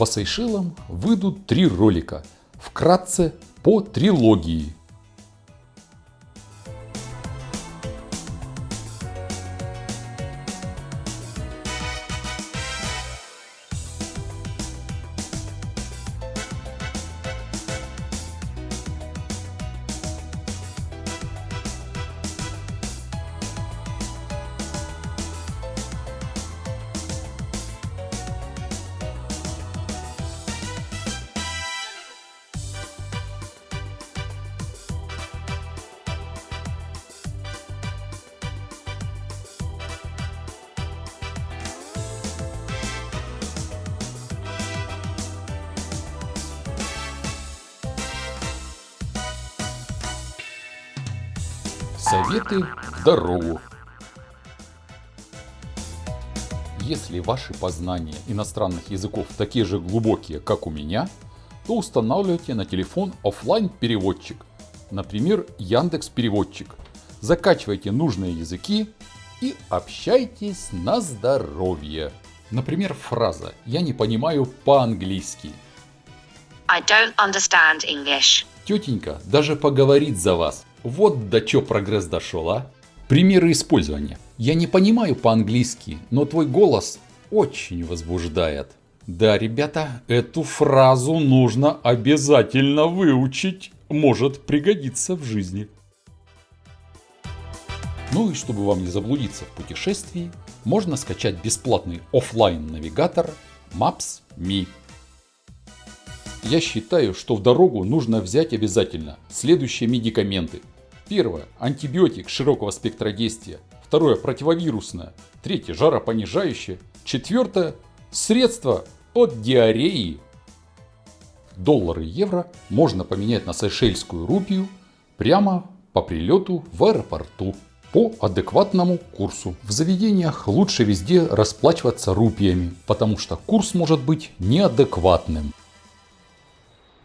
По Сейшелам выйдут 3 ролика, вкратце по трилогии. Советы в дорогу. Если ваши познания иностранных языков такие же глубокие, как у меня, то устанавливайте на телефон оффлайн-переводчик, например, Яндекс.Переводчик. Закачивайте нужные языки и общайтесь на здоровье. Например, фраза «Я не понимаю по-английски». I don't understand English. Тетенька даже поговорит за вас. Вот до чё прогресс дошел, а? Примеры использования. Я не понимаю по-английски, но твой голос очень возбуждает. Да, ребята, эту фразу нужно обязательно выучить. Может пригодиться в жизни. Ну и чтобы вам не заблудиться в путешествии, можно скачать бесплатный оффлайн навигатор Maps.me. Я считаю, что в дорогу нужно взять обязательно следующие медикаменты. Первое – антибиотик широкого спектра действия. Второе – противовирусное. Третье – жаропонижающее. Четвертое – средство от диареи. Доллары и евро можно поменять на сейшельскую рупию прямо по прилету в аэропорту по адекватному курсу. В заведениях лучше везде расплачиваться рупиями, потому что курс может быть неадекватным.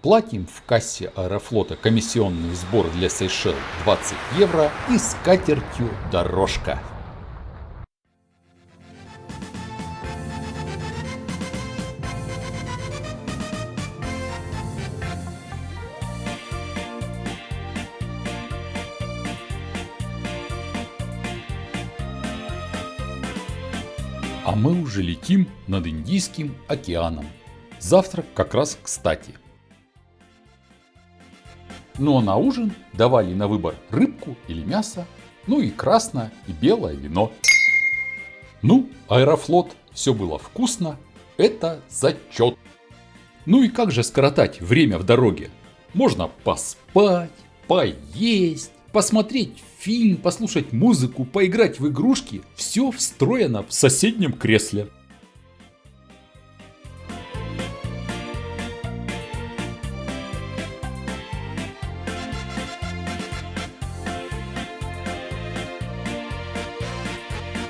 Платим в кассе Аэрофлота комиссионный сбор для Сейшел 20 евро и с катертью дорожка. А мы уже летим над Индийским океаном. Завтрак как раз кстати. Ну а на ужин давали на выбор рыбку или мясо, ну и красное и белое вино. Ну, Аэрофлот, все было вкусно, это зачет. Ну и как же скоротать время в дороге? Можно поспать, поесть, посмотреть фильм, послушать музыку, поиграть в игрушки. Все встроено в соседнем кресле.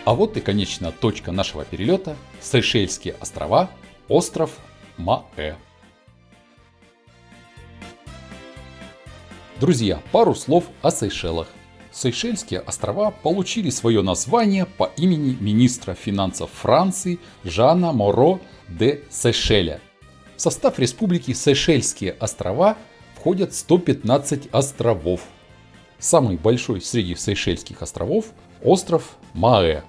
А вот и конечная точка нашего перелета – Сейшельские острова, остров Маэ. Друзья, пару слов о Сейшелах. Сейшельские острова получили свое название по имени министра финансов Франции Жана Моро де Сейшеля. В состав республики Сейшельские острова входят 115 островов. Самый большой среди Сейшельских островов – остров Маэ.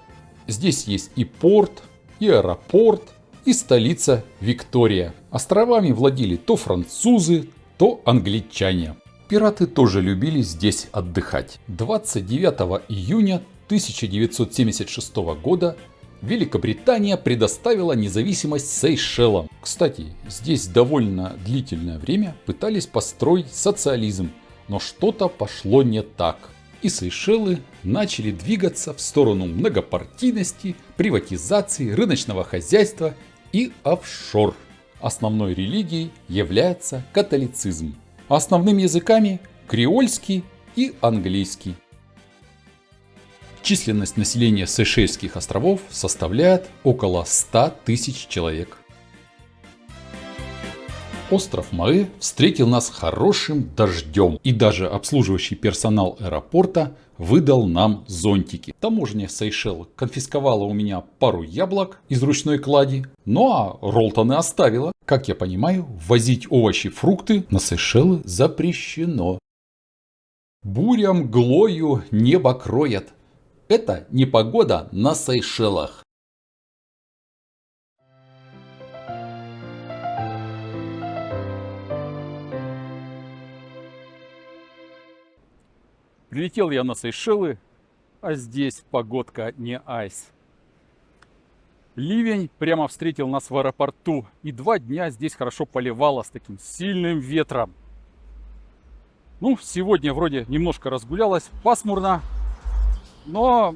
Здесь есть и порт, и аэропорт, и столица Виктория. Островами владели то французы, то англичане. Пираты тоже любили здесь отдыхать. 29 июня 1976 года Великобритания предоставила независимость Сейшелам. Кстати, здесь довольно длительное время пытались построить социализм, но что-то пошло не так. И Сейшелы начали двигаться в сторону многопартийности, приватизации, рыночного хозяйства и офшор. Основной религией является католицизм. Основными языками креольский и английский. Численность населения Сейшельских островов составляет около 100 тысяч человек. Остров Маэ встретил нас хорошим дождем, и даже обслуживающий персонал аэропорта выдал нам зонтики. Таможня Сейшел конфисковала у меня пару яблок из ручной клади, ну а Ролтоны оставила. Как я понимаю, ввозить овощи, фрукты на Сейшелы запрещено. Буря мглою небо кроет. Это непогода на Сейшелах. Прилетел я на Сейшелы, а здесь погодка не айс. Ливень прямо встретил нас в аэропорту, и 2 дня здесь хорошо поливало с таким сильным ветром. Ну, сегодня вроде немножко разгулялось, пасмурно, но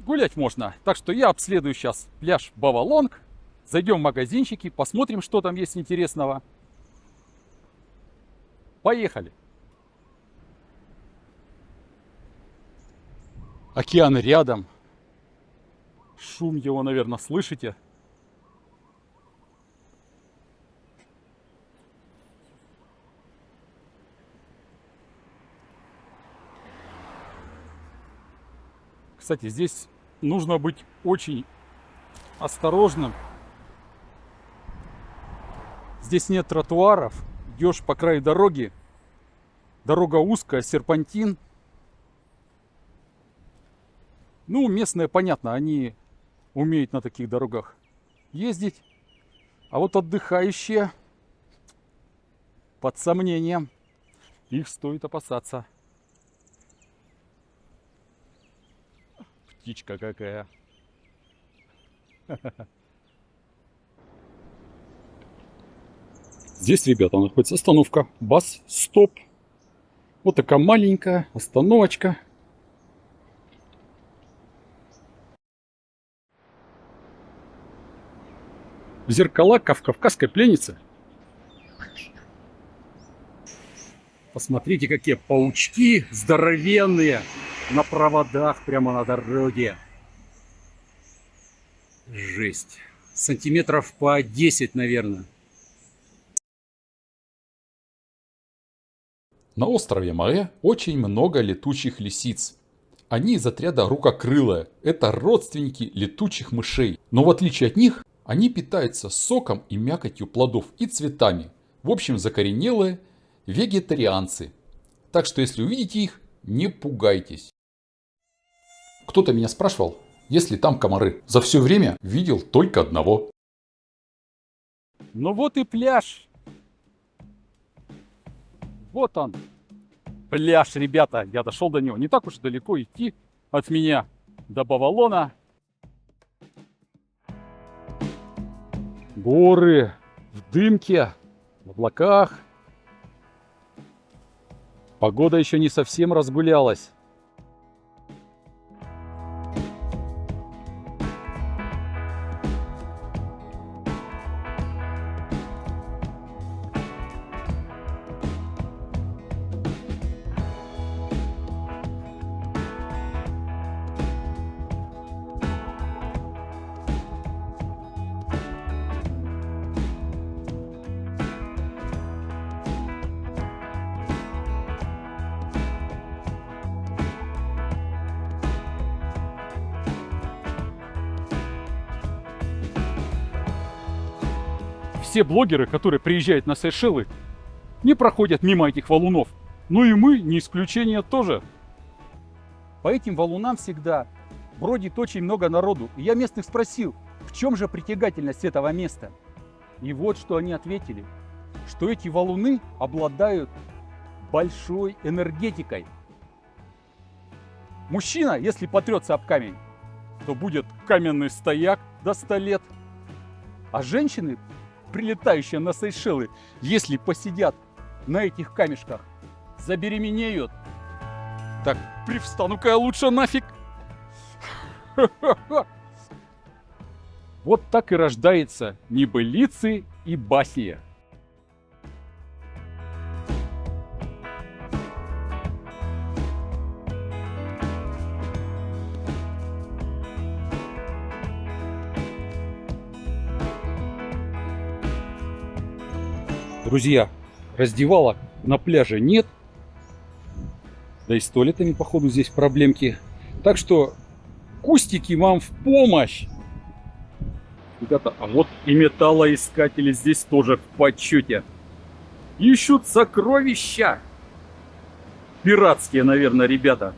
гулять можно. Так что я обследую сейчас пляж Бавалонг, зайдем в магазинчики, посмотрим, что там есть интересного. Поехали! Океан рядом. Шум его, наверное, слышите? Кстати, здесь нужно быть очень осторожным. Здесь нет тротуаров. Идешь по краю дороги. Дорога узкая, серпантин. Ну, местные, понятно, они умеют на таких дорогах ездить. А вот отдыхающие под сомнением. Их стоит опасаться. Птичка какая. Здесь, ребята, находится остановка Бас-стоп. Вот такая маленькая остановочка. Зеркала кавказской пленницы. Посмотрите, какие паучки здоровенные на проводах прямо на дороге. Жесть. Сантиметров по 10, наверное. На острове Маэ очень много летучих лисиц. Они из отряда рукокрылые. Это родственники летучих мышей. Но в отличие от них, они питаются соком и мякотью плодов и цветами. В общем, закоренелые вегетарианцы. Так что если увидите их, не пугайтесь. Кто-то меня спрашивал, есть ли там комары. За все время видел только одного. Ну вот и пляж. Вот он. Пляж, ребята. Я дошел до него. Не так уж далеко идти от меня до Бавалона. Горы в дымке, в облаках. Погода еще не совсем разгулялась. Все блогеры, которые приезжают на Сейшелы, не проходят мимо этих валунов. Ну и мы не исключение тоже. По этим валунам всегда бродит очень много народу. И я местных спросил, в чем же притягательность этого места. И вот что они ответили, что эти валуны обладают большой энергетикой. Мужчина, если потрется об камень, то будет каменный стояк до 100 лет. А женщины, прилетающие на Сейшелы, если посидят на этих камешках, забеременеют. Так, привстану-ка я лучше нафиг. Вот так и рождается небылицы и басни. Друзья, раздевалок на пляже нет. Да и с туалетами, походу, здесь проблемки. Так что кустики вам в помощь. Ребята, а вот и металлоискатели здесь тоже в почете. Ищут сокровища. Пиратские, наверное, ребята.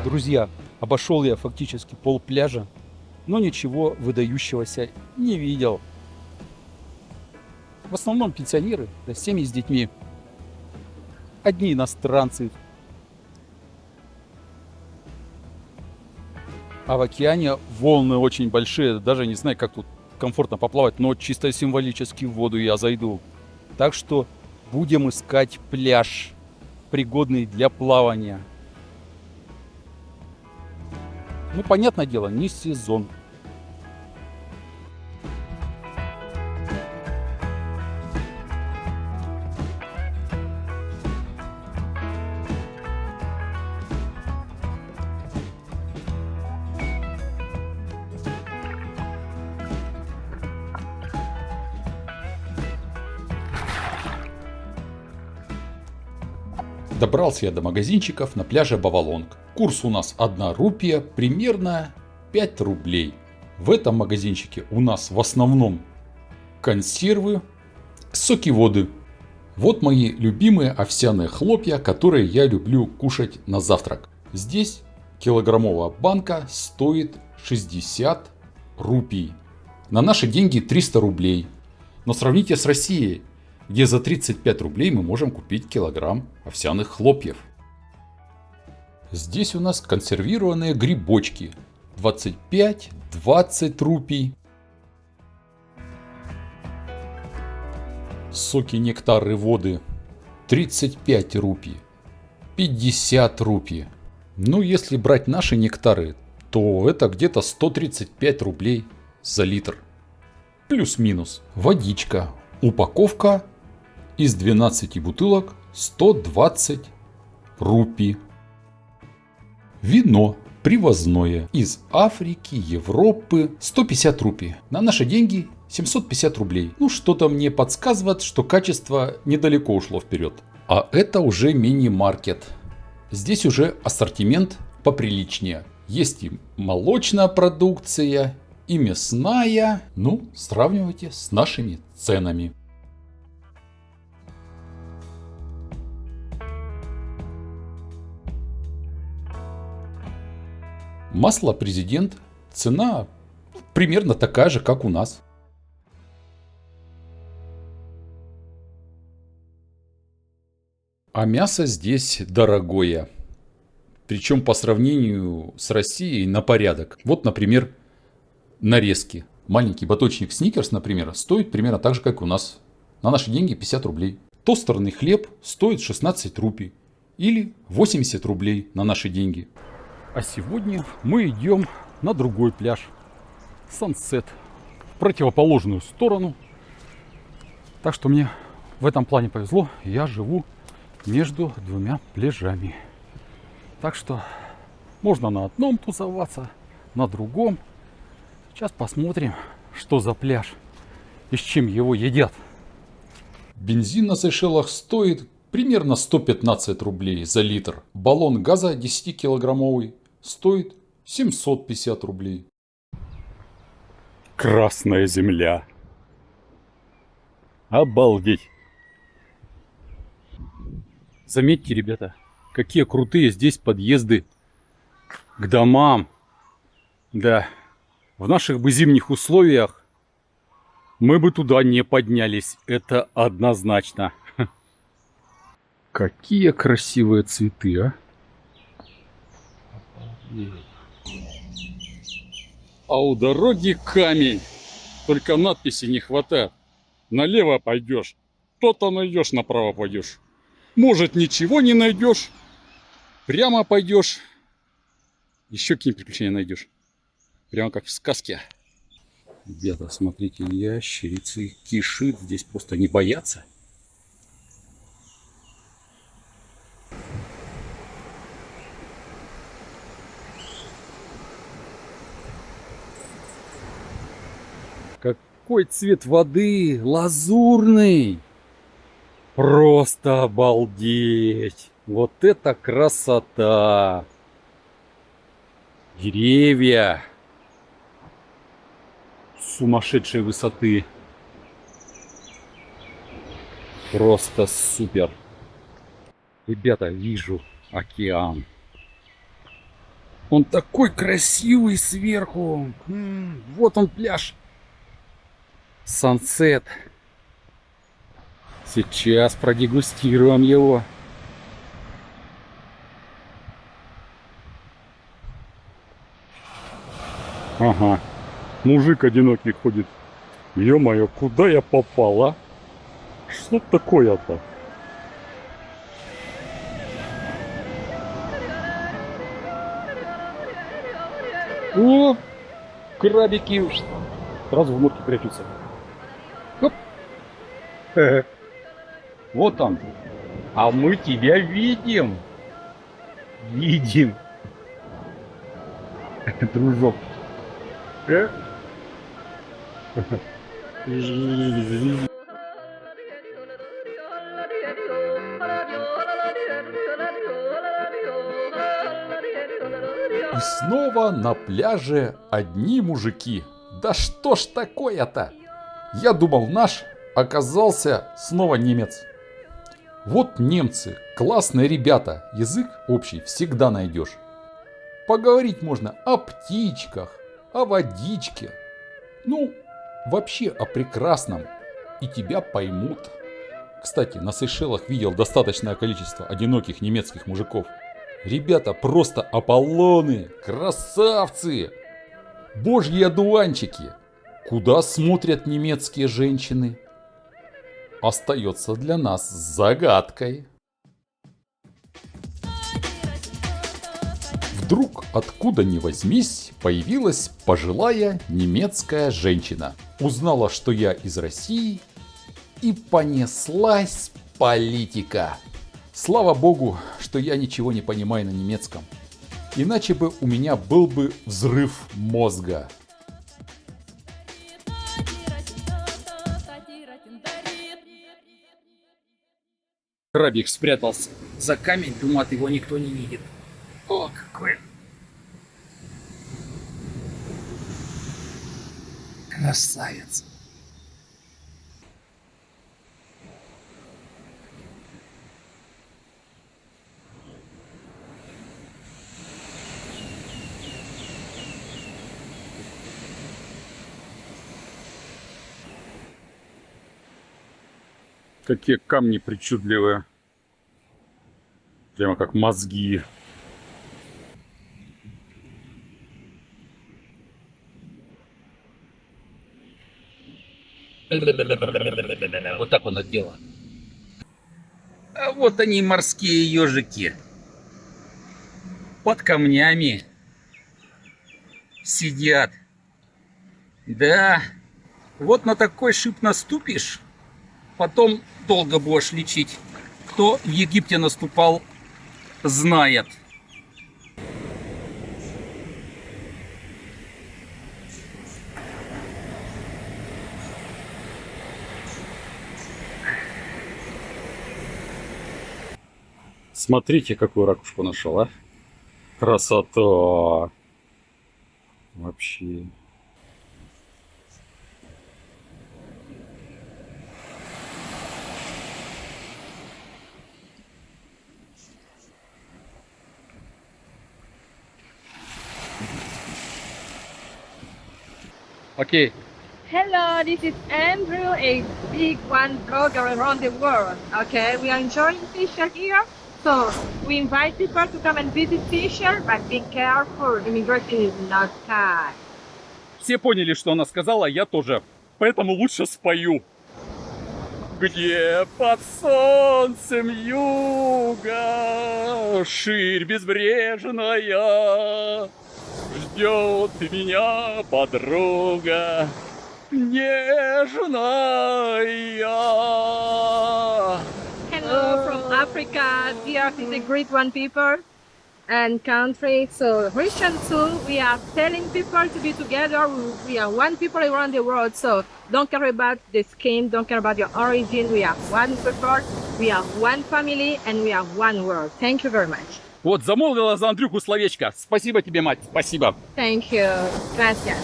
Друзья, обошел я фактически пол пляжа, но ничего выдающегося не видел. В основном пенсионеры, да, семьи с детьми. Одни иностранцы. А в океане волны очень большие. Даже не знаю, как тут комфортно поплавать, но чисто символически в воду я зайду. Так что будем искать пляж, пригодный для плавания. Ну, понятное дело, не сезон. Добрался я до магазинчиков на пляже Бавалонг. Курс у нас 1 рупия, примерно 5 рублей. В этом магазинчике у нас в основном консервы, соки воды. Вот мои любимые овсяные хлопья, которые я люблю кушать на завтрак. Здесь килограммовая банка стоит 60 рупий. На наши деньги 300 рублей. Но сравните с Россией, где за 35 рублей мы можем купить килограмм овсяных хлопьев. Здесь у нас консервированные грибочки. 25-20 рупий. Соки, нектары, воды. 35 рупий. 50 рупий. Ну, если брать наши нектары, то это где-то 135 рублей за литр. Плюс-минус. Водичка. Упаковка из 12 бутылок 120 рупий. Вино привозное из Африки, Европы 150 рупий. На наши деньги 750 рублей. Ну, что-то мне подсказывает, что качество недалеко ушло вперед. А это уже мини-маркет. Здесь уже ассортимент поприличнее. Есть и молочная продукция, и мясная. Ну, сравнивайте с нашими ценами. Масло Президент. Цена примерно такая же, как у нас. А мясо здесь дорогое. Причем по сравнению с Россией на порядок. Вот, например, нарезки. Маленький батончик Сникерс, например, стоит примерно так же, как у нас. На наши деньги 50 рублей. Тостерный хлеб стоит 16 рупий. Или 80 рублей на наши деньги. А сегодня мы идем на другой пляж. Сансет. В противоположную сторону. Так что мне в этом плане повезло. Я живу между двумя пляжами. Так что можно на одном тусоваться, на другом. Сейчас посмотрим, что за пляж и с чем его едят. Бензин на Сейшелах стоит примерно 115 рублей за литр. Баллон газа 10-килограммовый стоит 750 рублей. Красная земля. Обалдеть. Заметьте, ребята, какие крутые здесь подъезды к домам. Да, в наших бы зимних условиях мы бы туда не поднялись. Это однозначно. Какие красивые цветы, а? А у дороги камень. Только надписи не хватает. Налево пойдешь, то-то найдешь, направо пойдешь. Может, ничего не найдешь. Прямо пойдешь. Еще какие приключения найдешь. Прямо как в сказке. Ребята, смотрите, ящерицы кишит. Здесь просто не боятся. Какой цвет воды? Лазурный. Просто обалдеть. Вот это красота. Деревья сумасшедшей высоты. Просто супер. Ребята, вижу океан. Он такой красивый сверху. Вот он пляж. Сансет. Сейчас продегустируем его. Ага. Мужик одинокий ходит. Ё-моё, куда я попал, а? Что такое-то? О, крабики. Сразу в норке прячутся. Хоп. Вот он. А мы тебя видим. Видим. Дружок. И снова на пляже одни мужики. Да что ж такое-то? Я думал, наш оказался снова немец. Вот немцы, классные ребята, язык общий всегда найдешь. Поговорить можно о птичках, о водичке. Ну, вообще о прекрасном. И тебя поймут. Кстати, на Сейшелах видел достаточное количество одиноких немецких мужиков. Ребята просто Аполлоны, красавцы, божьи одуванчики. Куда смотрят немецкие женщины? Остается для нас загадкой. Вдруг, откуда ни возьмись, появилась пожилая немецкая женщина. Узнала, что я из России, и понеслась политика. Слава богу, что я ничего не понимаю на немецком. Иначе бы у меня был бы взрыв мозга. Крабик спрятался за камень, думает, его никто не видит. О, какой красавец. Какие камни причудливые. Прямо как мозги. Вот так он отделал. А вот они, морские ежики. Под камнями сидят. Да, вот на такой шип наступишь, потом долго будешь лечить. Кто в Египте наступал, знает. Смотрите, какую ракушку нашел, а? Красота! Вообще. Окей. Hello, this is Andrew, a big one blogger around the world. Okay, we are enjoying Seychelles here, so we invite people to come and visit Seychelles, but be careful, immigration is not tight. Все поняли, что она сказала, я тоже. Поэтому лучше спою. Где под солнцем юга ширь безбрежная, ждет меня подруга нежная. Hello from Africa. The earth is a great one, people and country. So Christian too, we are telling people to be together. We are one people around the world. So don't care about the skin, don't care about your origin. We are one people, we are one family, and we are one world. Thank you very much. Вот, замолвила за Андрюху словечко. Спасибо тебе, мать. Спасибо. Thank you. Gracias.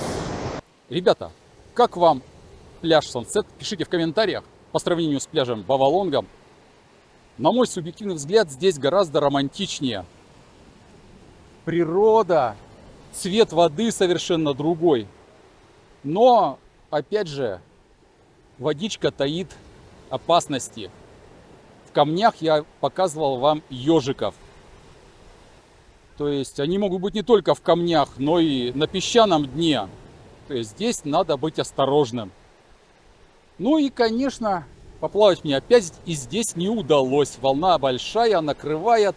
Ребята, как вам пляж Сансет? Пишите в комментариях по сравнению с пляжем Бавалонгом. На мой субъективный взгляд, здесь гораздо романтичнее. Природа, цвет воды совершенно другой. Но, опять же, водичка таит опасности. В камнях я показывал вам ежиков. То есть они могут быть не только в камнях, но и на песчаном дне. То есть здесь надо быть осторожным. Ну и, конечно, поплавать мне опять и здесь не удалось. Волна большая, накрывает.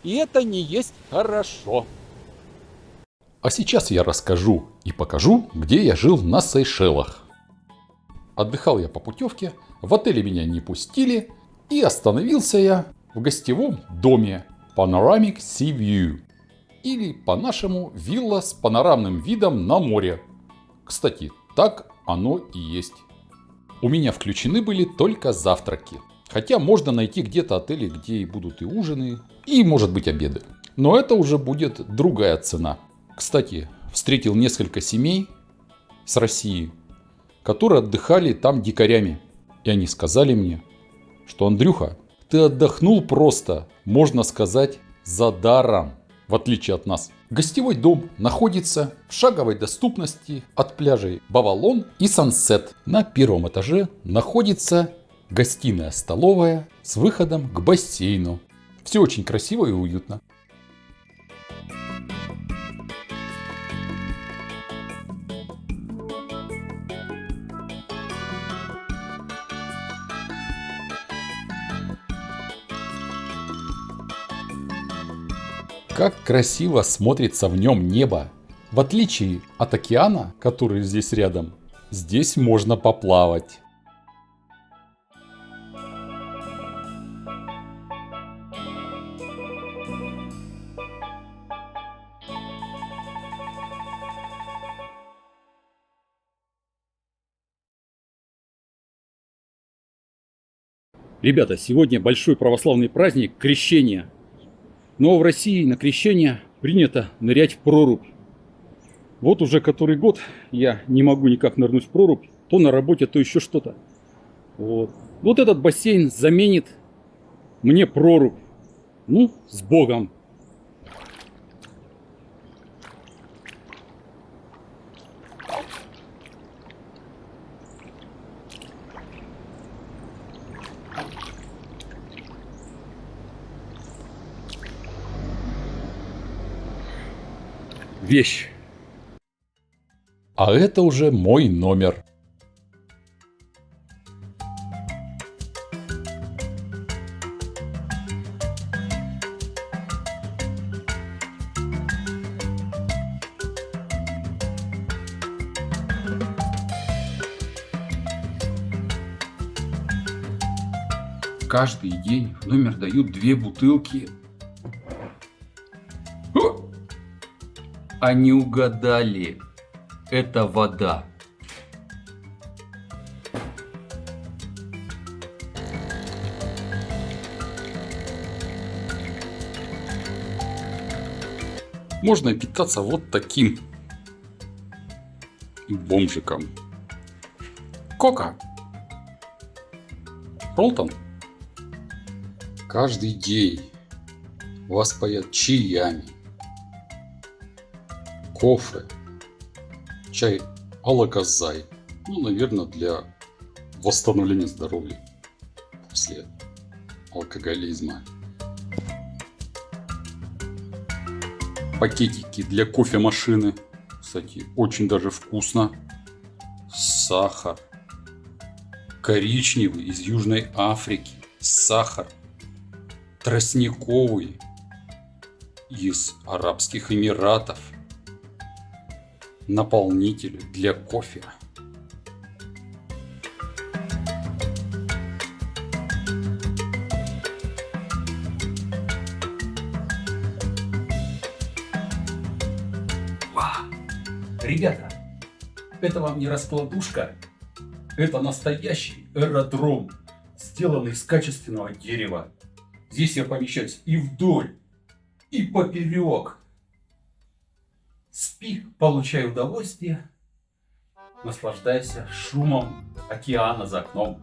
И это не есть хорошо. А сейчас я расскажу и покажу, где я жил на Сейшелах. Отдыхал я по путевке, в отеле меня не пустили, и остановился я в гостевом доме Panoramic Sea View, или по-нашему вилла с панорамным видом на море. Кстати, так оно и есть. У меня включены были только завтраки, хотя можно найти где-то отели, где и будут и ужины, и может быть обеды. Но это уже будет другая цена. Кстати, встретил несколько семей с России, которые отдыхали там дикарями. И они сказали мне, что Андрюха, ты отдохнул просто, можно сказать, за даром, в отличие от нас. Гостевой дом находится в шаговой доступности от пляжей Бавалон и Сансет. На первом этаже находится гостиная-столовая с выходом к бассейну. Все очень красиво и уютно. Как красиво смотрится в нем небо. В отличие от океана, который здесь рядом, здесь можно поплавать. Ребята, сегодня большой православный праздник Крещения. Но в России на Крещение принято нырять в прорубь. Вот уже который год я не могу никак нырнуть в прорубь. То на работе, то еще что-то. Вот этот бассейн заменит мне прорубь. Ну, с Богом. Вещь. А это уже мой номер. Каждый день в номер дают 2 бутылки. Они угадали. Это вода. можно питаться вот таким бомжиком. Кока. Ролтон. Каждый день вас поят чаями, кофе, чай алаказай. Ну, наверное, для восстановления здоровья после алкоголизма. Пакетики для кофемашины. Кстати, очень даже вкусно. Сахар. Коричневый из Южной Африки. Сахар. Тростниковый из Арабских Эмиратов. Наполнители для кофе. Ребята, это вам не раскладушка, это настоящий аэродром, сделанный из качественного дерева. Здесь я помещаюсь и вдоль, и поперек. Спи, получай удовольствие, наслаждайся шумом океана за окном.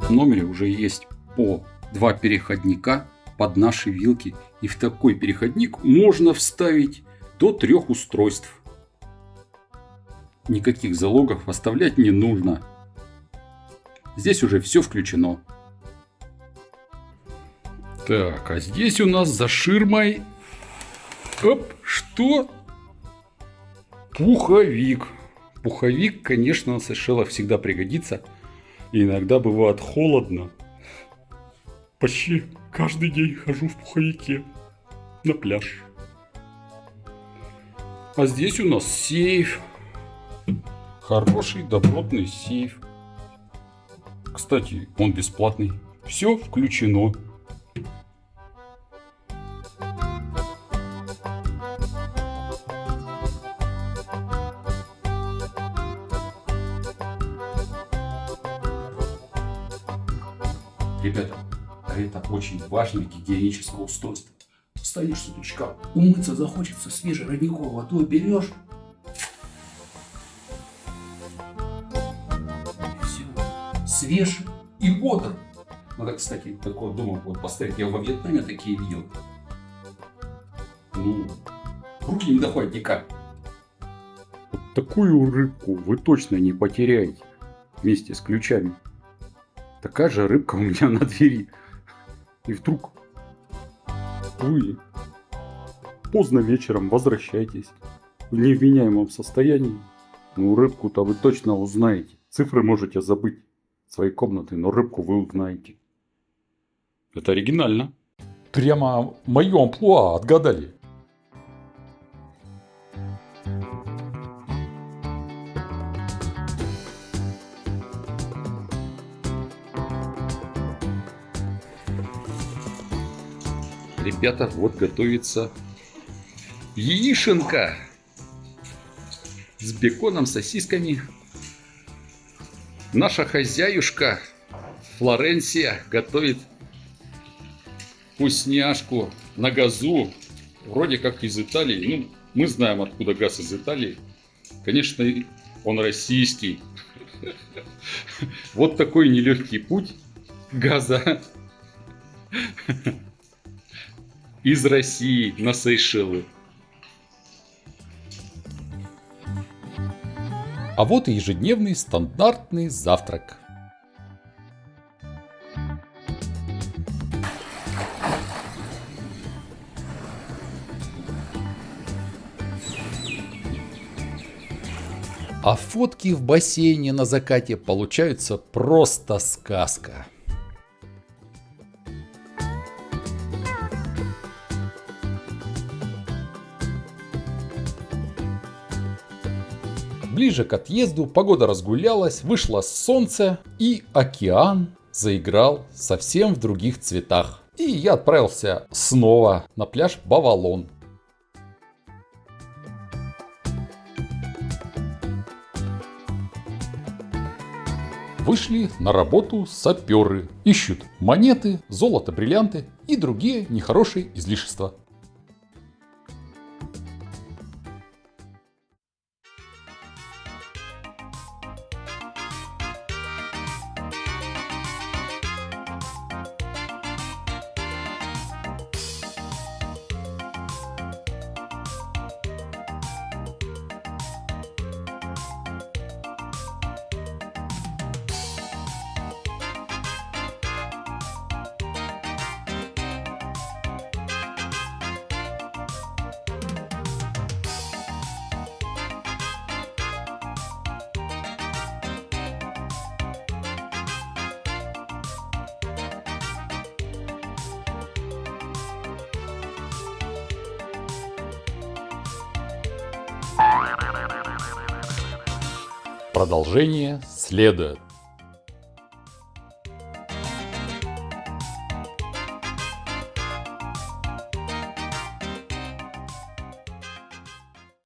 В номере уже есть по 2 переходника под наши вилки. И в такой переходник можно вставить до 3 устройств. Никаких залогов оставлять не нужно. Здесь уже все включено. Так, а здесь у нас за ширмой... Оп, что? Пуховик. Пуховик, конечно, на Сейшелах всегда пригодится. И иногда бывает холодно. Почти каждый день хожу в пуховике на пляж. А здесь у нас сейф. Хороший, добротный сейф. Кстати, он бесплатный. Все включено. Ребята, а это очень важное гигиеническое устройство. Встанешь с уточка, умыться захочется, свежей родниковой водой берешь. Все, свеж и бодр. Надо, кстати, такое дома вот поставить. Я во Вьетнаме такие видел. Ну, руки не доходят никак. Вот такую рыбку вы точно не потеряете вместе с ключами. Такая же рыбка у меня на двери. И вдруг вы поздно вечером возвращаетесь в невменяемом состоянии. Ну, рыбку-то вы точно узнаете. Цифры можете забыть своей комнаты, но рыбку вы узнаете. Это оригинально. Прямо мое амплуа отгадали. Ребята, вот готовится яишенка с беконом, сосисками. Наша хозяюшка Флоренция готовит вкусняшку на газу, вроде как из Италии. Ну, мы знаем, откуда газ из Италии. Конечно, он российский. Вот такой нелегкий путь газа из России на Сейшелы. А вот и ежедневный стандартный завтрак. А фотки в бассейне на закате получаются просто сказка. Ближе к отъезду погода разгулялась, вышло солнце, и океан заиграл совсем в других цветах. И я отправился снова на пляж Бавалон. вышли на работу саперы. Ищут монеты, золото, бриллианты и другие нехорошие излишества. Продолжение следует.